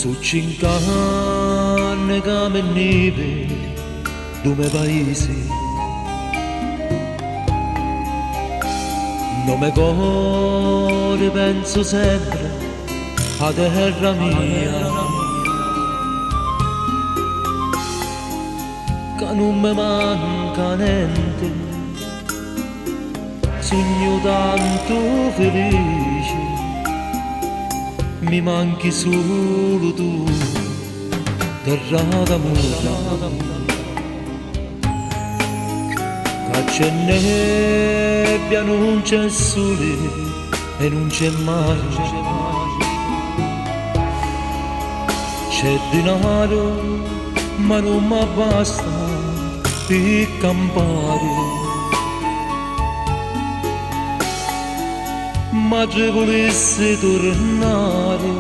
Su 5 anni che mi neve due miei paesi, non mi cuore penso sempre a terra mia, che non mi manca niente, sogno tanto felice, mi manchi solo tu, terra d'amore. Che c'è nebbia, non c'è sole e non c'è mare, c'è denaro ma non mi basta per campare. Ma se volessi tornare,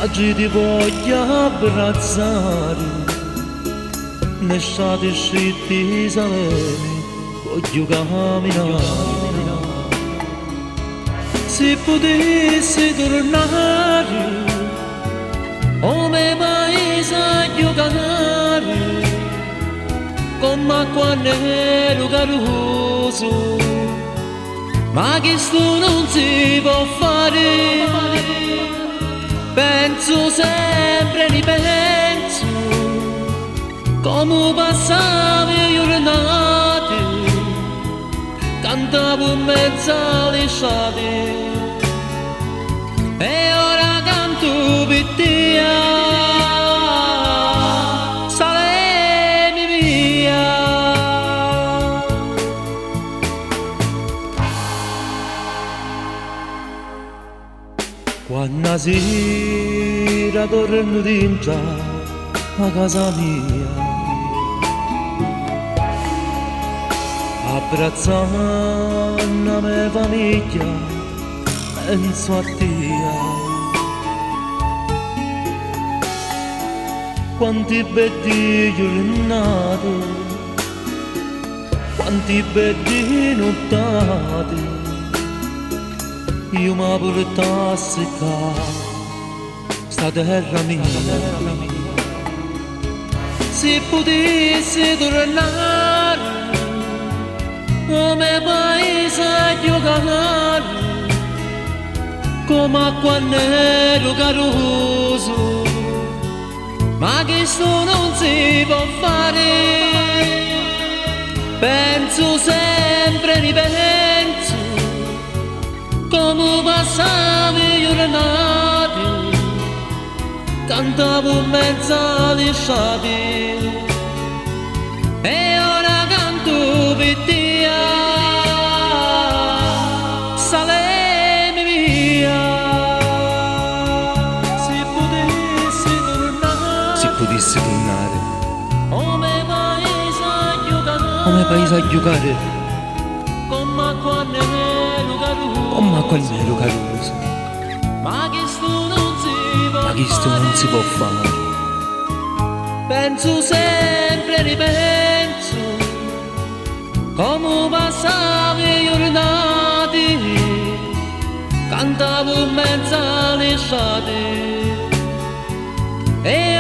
oggi ti voglio abbracciare, l'estate scetti salemi, voglio camminare. Se potessi tornare, come paese a giocare, come quando ero caruso. Ma che sto non si può fare, penso sempre, ripenso, come passavo le giornate, cantavo in mezzo all'estate, e ora canto per te, salemi via. Quando sera torno dentro a casa mia, abbracciando la mia famiglia, penso a te. Quanti bei giornate, quanti bei nottate, io mi portassi qua, sta terra mia. Se potessi tornare, come paese a giocare, come quando ero caruso. Ma che sto non si può fare, penso sempre, ripenso, come passavo le giornate, cantavo in mezzo all'estate, e ora canto per te, salemi via. Se potessi tornare, come paese a giocare, come quando ero caruso. Ma che sto non si può fare, penso sempre, ripenso, come passavo le giornate, cantavo in mezzo all'estate, e